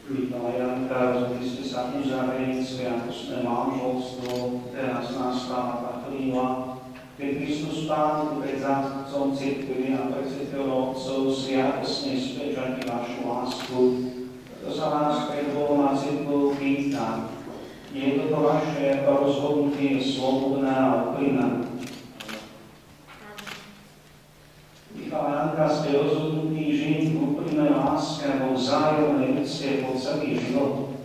Milá Janka, rozhodli ste sa uzavrieť sviatostné manželstvo, teraz nastáva tá chvíľa, keď Kristus Pán bude pred zástupcom cirkvi a predstaviteľom otcov sviatostne spečatí vašu lásku. To sa vás pred Bohom a cirkvou pýta. Je toto vaše rozhodnutie slobodné a úprimné? Milá Janka, ste rozhodnutí žiť v úprimnej láske vo vzájomnej úcte po celý život.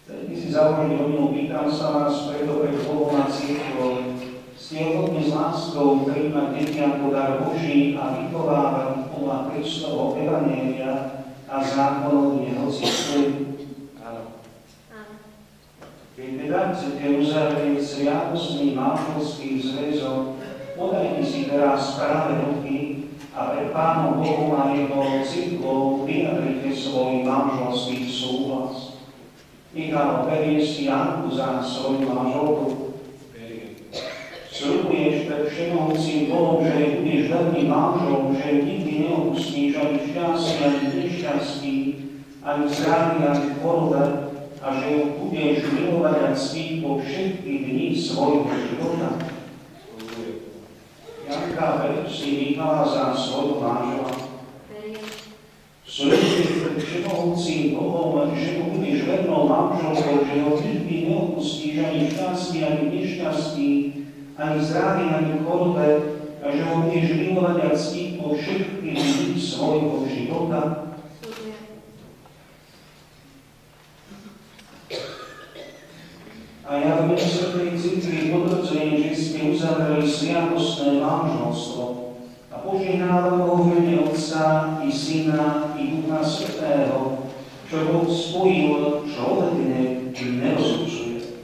Keď by si založili rodinu, pýtam sa vás preto pred Bohom a cirkvou. Ste ochotní s láskou prijímať deti ako dar Boží a vychovávať podľa Kristovho evanjelia a zákonov jeho cirkvi? Áno. Keď teda chcete uzavrieť sviatostný manželský zväzok, podajte si teraz práve ruky a pred Pánom Bohom a jeho cirkvou vyjadrite svoj manželský súhlas. Michal, berieš si Janku za svoju manželku? Sľubuješ pred všemohúcim Bohom, že budeš verný manžel, že nikdy neopustíš ani šťastie, ani nešťastí, ani zrany, ani chorobe, a že ju budeš milovať a ctiť po všetky dni svojho života. Janka, berieš si Michala za svojho manžela? Sľubuješ pred všemohúcim Bohom, že mu budeš vernou manželkou, že ho nikdy neopustíš ani šťastie, ani nešťastí, ani zrany, ani chorobe, a že ho budeš milovať a ctiť po všetky dni svojho života. A ja v Svätej cirkvi potvrdzujem, že ste uzavreli sviatostné manželstvo a požehnávam ho v mene Otca i Syna i Ducha Svätého, čo Boh spojil, človek nerozlučuje.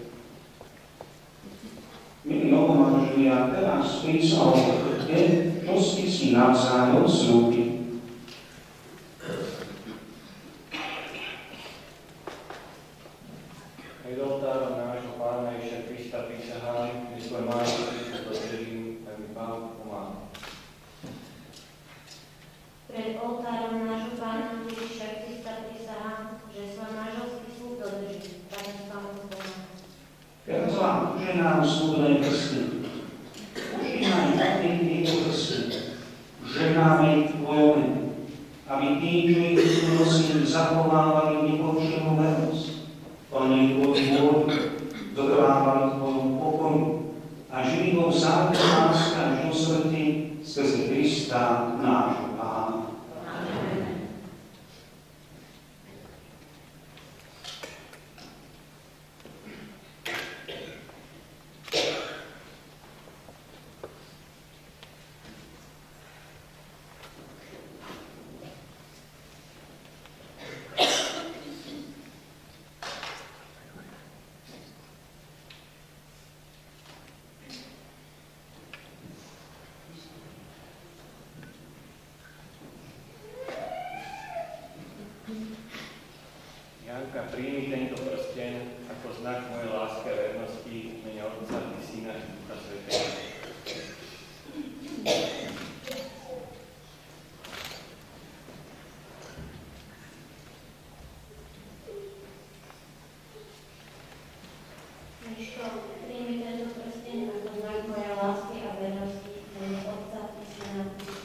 Milí obomanželia, teraz prísahujte, čo ste si navzájom slúbili. Pred oltárom nášho Pána Ježiša Krista prisahám, že svoj manželský sa dodržím, tak mi Pán pomáha. Pred oltárom nášho Pána Ježiša Krista prisahám, že svoj manželský slúb dodržím, tak mi Pán pomáha. Teraz vám poženám slúbené prsty. Požehnaj také tieto prsty. Ženáme ich v tvojom mene, aby tí, čo ich nosili, zachovávali neporušenú vernosť. Plní tvoju vôľu, zotrvávali v tvojom pokoju a žili vo vzájomnej láske až do smrti skrze Krista nášho Pána. Amen. Janka, príjmi tento prsteň ako znak mojej lásky a vernosti v mene Otca i Syna i Ducha Svätého. Miško, príjmi tento prsteň ako znak mojej lásky a vernosti v mene Otca i Syna i Ducha Svätého.